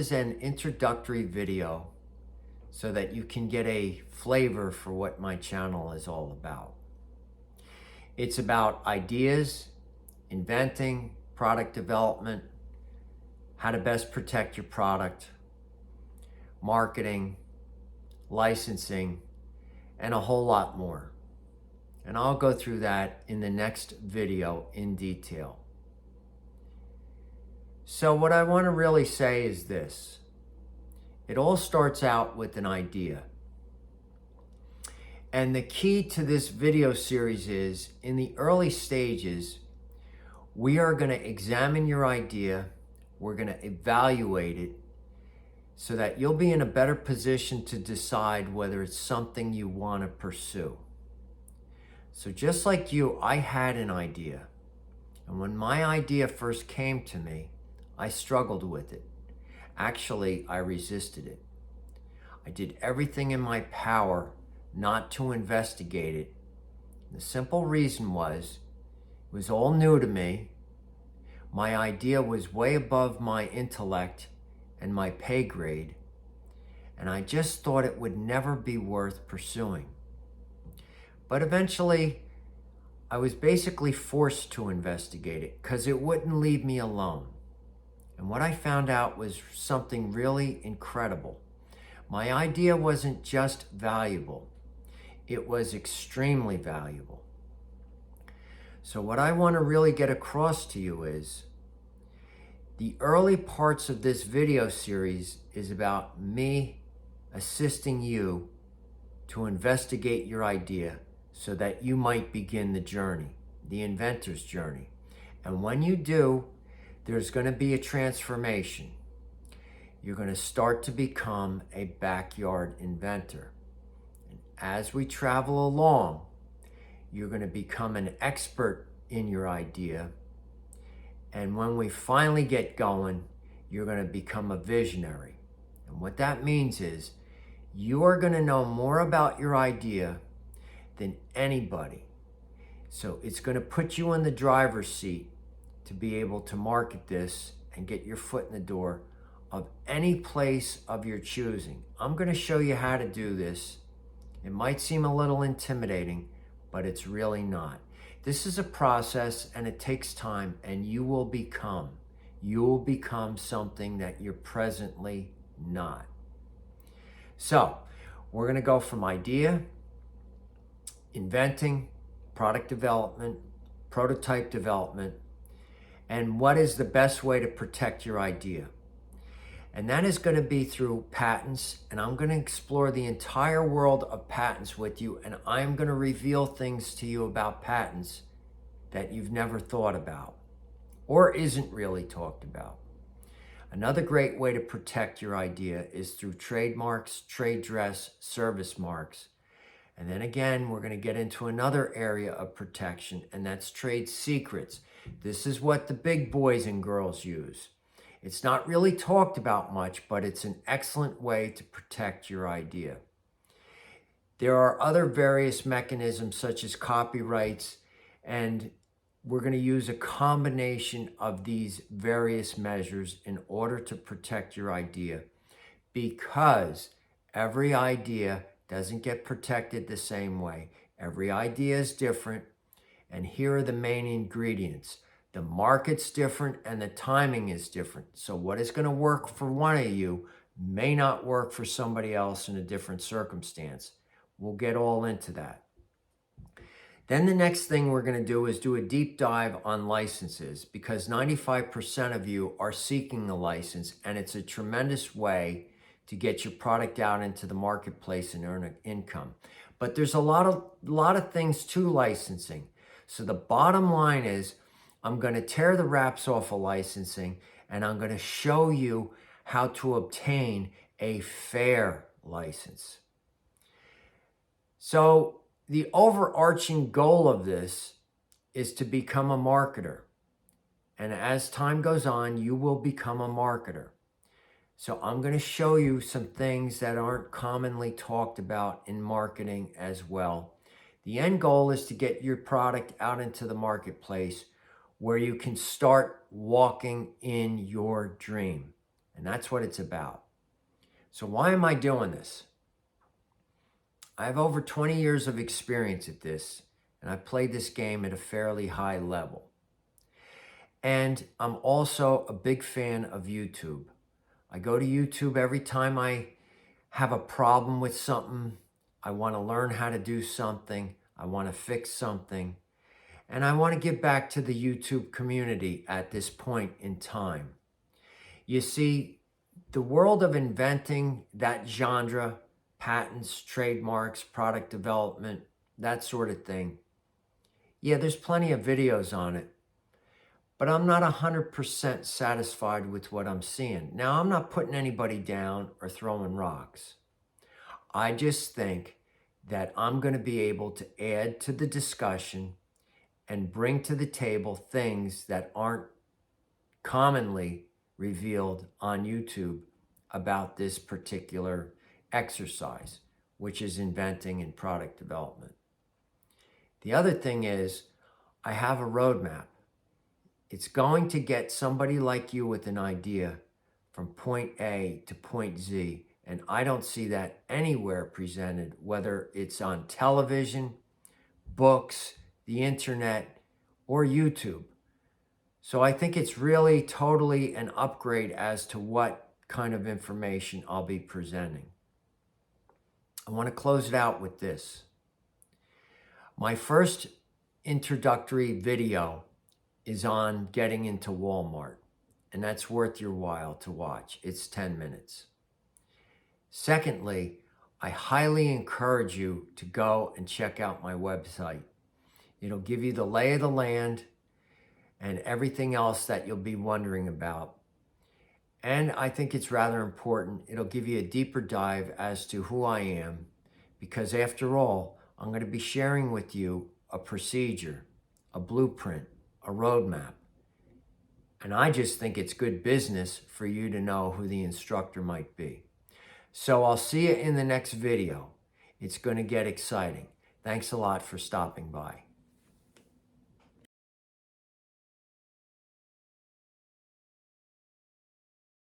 is an introductory video so that you can get a flavor for what my channel is all about. It's about ideas, inventing, product development, how to best protect your product, marketing, licensing, and a whole lot more. And I'll go through that in the next video in detail. So what I want to really say is this. It all starts out with an idea. And the key to this video series is, in the early stages, we are going to examine your idea, we're going to evaluate it, so that you'll be in a better position to decide whether it's something you want to pursue. So just like you, I had an idea. And when my idea first came to me, I struggled with it. Actually, I resisted it. I did everything in my power not to investigate it. The simple reason was, it was all new to me. My idea was way above my intellect and my pay grade, and I just thought it would never be worth pursuing. But eventually, I was basically forced to investigate it because it wouldn't leave me alone. And what I found out was something really incredible. My idea wasn't just valuable, it was extremely valuable. So what I want to really get across to you is, the early parts of this video series is about me assisting you to investigate your idea so that you might begin the journey, the inventor's journey. And when you do, there's going to be a transformation. You're going to start to become a backyard inventor. And as we travel along, you're going to become an expert in your idea. And when we finally get going, you're going to become a visionary. And what that means is, you are going to know more about your idea than anybody. So it's going to put you in the driver's seat to be able to market this and get your foot in the door of any place of your choosing. I'm going to show you how to do this. It might seem a little intimidating, but it's really not. This is a process and it takes time, and you will become something that you're presently not. So we're going to go from idea, inventing, product development, prototype development, and what is the best way to protect your idea. And that is going to be through patents, and I'm going to explore the entire world of patents with you, and I'm going to reveal things to you about patents that you've never thought about or isn't really talked about. Another great way to protect your idea is through trademarks, trade dress, service marks. And then again, we're going to get into another area of protection, and that's trade secrets. This is what the big boys and girls use. It's not really talked about much, but it's an excellent way to protect your idea. There are other various mechanisms such as copyrights, and we're going to use a combination of these various measures in order to protect your idea, because every idea doesn't get protected the same way. Every idea is different, and here are the main ingredients. The market's different and the timing is different. So what is going to work for one of you may not work for somebody else in a different circumstance. We'll get all into that. Then the next thing we're going to do is do a deep dive on licenses, because 95% of you are seeking a license, and it's a tremendous way to get your product out into the marketplace and earn an income. But there's a lot of things to licensing. So the bottom line is, I'm going to tear the wraps off of licensing, and I'm going to show you how to obtain a fair license. So the overarching goal of this is to become a marketer. And as time goes on, you will become a marketer. So I'm going to show you some things that aren't commonly talked about in marketing as well. The end goal is to get your product out into the marketplace where you can start walking in your dream. And that's what it's about. So why am I doing this? I have over 20 years of experience at this, and I played this game at a fairly high level. And I'm also a big fan of YouTube. I go to YouTube every time I have a problem with something, I want to learn how to do something, I want to fix something, and I want to give back to the YouTube community at this point in time. You see, the world of inventing, that genre, patents, trademarks, product development, that sort of thing, yeah, there's plenty of videos on it, but I'm not 100% satisfied with what I'm seeing. Now, I'm not putting anybody down or throwing rocks. I just think that I'm going to be able to add to the discussion and bring to the table things that aren't commonly revealed on YouTube about this particular exercise, which is inventing and product development. The other thing is, I have a roadmap. It's going to get somebody like you with an idea from point A to point Z, and I don't see that anywhere presented, whether it's on television, books, the internet, or YouTube. So I think it's really totally an upgrade as to what kind of information I'll be presenting. I want to close it out with this. My first introductory video is on getting into Walmart, and that's worth your while to watch. It's 10 minutes. Secondly, I highly encourage you to go and check out my website. It'll give you the lay of the land and everything else that you'll be wondering about. And I think it's rather important. It'll give you a deeper dive as to who I am, because after all, I'm going to be sharing with you a procedure, a blueprint, a roadmap. And I just think it's good business for you to know who the instructor might be. So I'll see you in the next video. It's going to get exciting. Thanks a lot for stopping by.